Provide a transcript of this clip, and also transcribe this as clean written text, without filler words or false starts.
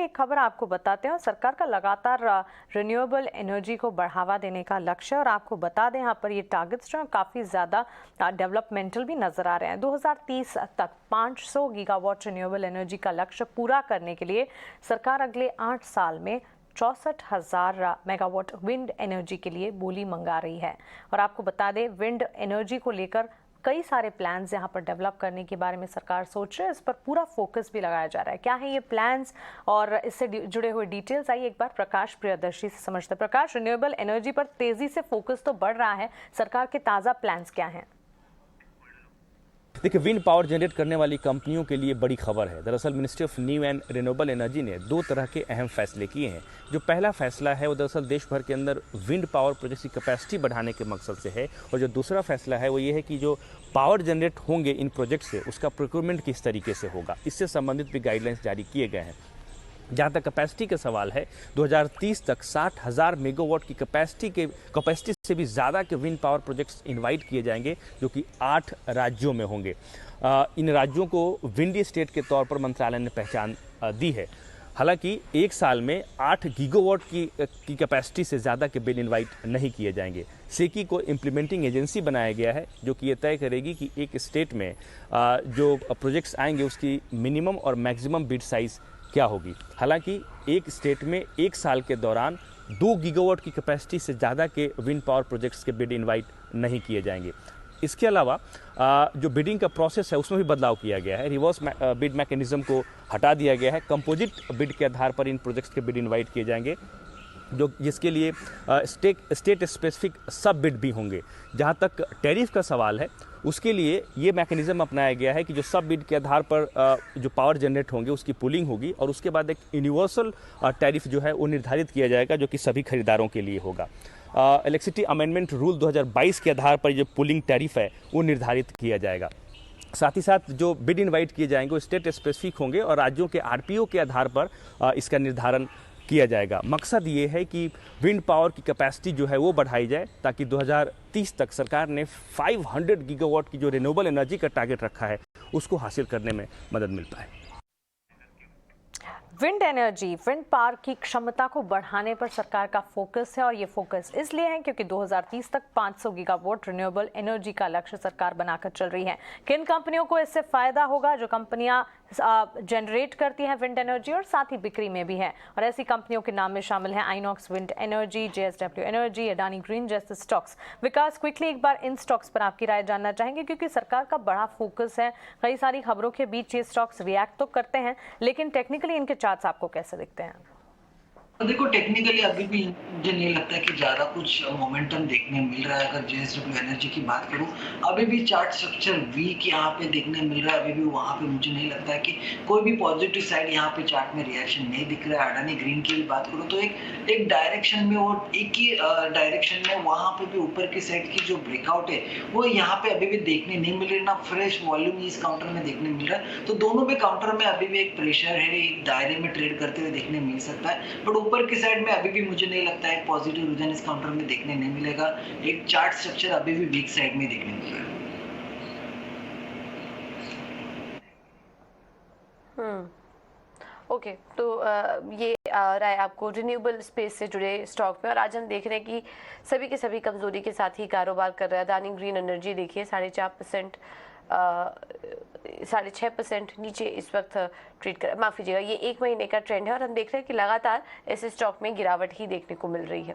एक खबर आपको बताते हैं। सरकार का लगातार रिन्यूएबल एनर्जी को बढ़ावा देने का लक्ष्य है और आपको बता दें यहाँ पर ये टारगेट्स जो काफ़ी ज़्यादा डेवलपमेंटल भी नज़र आ रहे हैं। 2030 तक 500 गीगावाट रिन्यूएबल एनर्जी का लक्ष्य पूरा करने के लिए सरकार अगले 8 साल में 64,000 मेगावाट विंड एनर्जी के लिए बोली मंगा रही है। और आपको बता दें, विंड एनर्जी को लेकर कई सारे प्लान्स यहाँ पर डेवलप करने के बारे में सरकार सोच रही है। इस पर पूरा फोकस भी लगाया जा रहा है। क्या है ये प्लान्स और इससे जुड़े हुए डिटेल्स, आइए एक बार प्रकाश प्रियदर्शी से समझते हैं। प्रकाश, रिन्यूएबल एनर्जी पर तेजी से फोकस तो बढ़ रहा है, सरकार के ताज़ा प्लान्स क्या हैं? देखिए, विंड पावर जनरेट करने वाली कंपनियों के लिए बड़ी खबर है। दरअसल ministry of new and renewable energy ने 2 तरह के अहम फैसले किए हैं। जो पहला फैसला है वो दरअसल देश भर के अंदर विंड पावर प्रोजेक्ट की कैपेसिटी बढ़ाने के मकसद से है, और जो दूसरा फैसला है वो ये है कि जो पावर जनरेट होंगे इन प्रोजेक्ट से उसका प्रोक्योरमेंट किस तरीके से होगा, इससे संबंधित भी गाइडलाइंस जारी किए गए हैं। जहाँ तक कैपेसिटी का सवाल है, 2030 तक 60,000 मेगावाट की कैपेसिटी से भी ज़्यादा के विंड पावर प्रोजेक्ट्स इनवाइट किए जाएंगे, जो कि 8 राज्यों में होंगे। इन राज्यों को विंडी स्टेट के तौर पर मंत्रालय ने पहचान दी है। हालांकि एक साल में 8 गीगावाट की कैपेसिटी से ज़्यादा के बिल इनवाइट नहीं किए जाएंगे। सेकी को इम्प्लीमेंटिंग एजेंसी बनाया गया है, जो कि ये तय करेगी कि एक स्टेट में जो प्रोजेक्ट्स आएंगे उसकी मिनिमम और मैक्सिमम बिड साइज़ क्या होगी। हालांकि एक स्टेट में एक साल के दौरान 2 गीगावाट की कैपेसिटी से ज़्यादा के विंड पावर प्रोजेक्ट्स के बिड इनवाइट नहीं किए जाएंगे। इसके अलावा जो बिडिंग का प्रोसेस है उसमें भी बदलाव किया गया है। रिवर्स बिड मैकेनिज्म को हटा दिया गया है। कंपोजिट बिड के आधार पर इन प्रोजेक्ट्स के बिड इनवाइट किए जाएंगे, जिसके लिए स्टेट स्पेसिफिक सब बिड भी होंगे। जहां तक टैरिफ का सवाल है, उसके लिए ये मैकेनिज्म अपनाया गया है कि जो सब बिड के आधार पर जो पावर जनरेट होंगे उसकी पुलिंग होगी, और उसके बाद एक यूनिवर्सल टैरिफ जो है वो निर्धारित किया जाएगा, जो कि सभी खरीदारों के लिए होगा। इलेक्ट्रिसिटी अमेंडमेंट रूल 2022 के आधार पर जो पुलिंग टैरिफ है वो निर्धारित किया जाएगा। साथ ही साथ जो बिड इनवाइट किए जाएंगे वो स्टेट स्पेसिफिक होंगे और राज्यों के आरपीओ के आधार पर इसका निर्धारण किया जाएगा। मकसद ये है कि विंड पावर की कैपेसिटी जो है वो बढ़ाई जाए, ताकि 2030 तक सरकार ने 500 गीगावाट की जो रिन्यूएबल एनर्जी का टारगेट रखा है उसको हासिल करने में मदद मिल पाए। विंड एनर्जी, विंड पावर की क्षमता को बढ़ाने पर सरकार का फोकस है, और ये फोकस इसलिए है क्योंकि 2030 तक 500 गीगावाट रिन्यूएबल एनर्जी का लक्ष्य सरकार बनाकर चल रही है। किन कंपनियों को इससे फायदा होगा? जो कंपनियां जनरेट करती हैं विंड एनर्जी और साथ ही बिक्री में भी है, और ऐसी कंपनियों के नाम में शामिल हैं INOX wind energy, JSW energy, Adani green जैसे स्टॉक्स। विकास, क्विकली एक बार इन स्टॉक्स पर आपकी राय जानना चाहेंगे, क्योंकि सरकार का बड़ा फोकस है। कई सारी खबरों के बीच ये स्टॉक्स रिएक्ट तो करते हैं, लेकिन टेक्निकली इनके चार्ट्स आपको कैसे दिखते हैं? देखो, टेक्निकली अभी भी मुझे नहीं लगता है कि ज़्यादा कुछ मोमेंटम देखने मिल रहा है। अगर JSW एनर्जी की बात करूं, अभी भी चार्ट स्ट्रक्चर वीक यहाँ पे देखने मिल रहा है। अभी भी वहाँ पे मुझे नहीं लगता है कि कोई भी पॉजिटिव साइड यहाँ पे चार्ट में रिएक्शन नहीं दिख रहा है। अडानी ग्रीन की भी बात करूँ तो एक डायरेक्शन में और एक ही डायरेक्शन में वहाँ पे भी ऊपर की साइड की जो ब्रेकआउट है वो यहाँ पे अभी भी देखने नहीं मिल रही, ना फ्रेश वॉल्यूम इस काउंटर में देखने मिल रहा है। तो दोनों पे काउंटर में अभी भी एक प्रेशर है, एक दायरे में ट्रेड करते हुए देखने मिल सकता है। बट ऊपर की साइड में अभी भी मुझे नहीं लगता है पॉजिटिव रुझान इस काउंटर में देखने नहीं मिलेगा। एक चार्ट स्ट्रक्चर अभी भी वीक साइड में देखने मिल रहा है। ओके, तो ये राय आपको रिन्यूएबल स्पेस से जुड़े स्टॉक में। और आज हम देख रहे हैं कि सभी के सभी कमजोरी के साथ ही कारोबार कर रहा है। अडानी ग्रीन एनर्जी देखिए 6.5% नीचे इस वक्त ट्रेड कर, माफ कीजिएगा, ये 1 महीने का ट्रेंड है, और हम देख रहे हैं कि लगातार ऐसे स्टॉक में गिरावट ही देखने को मिल रही है।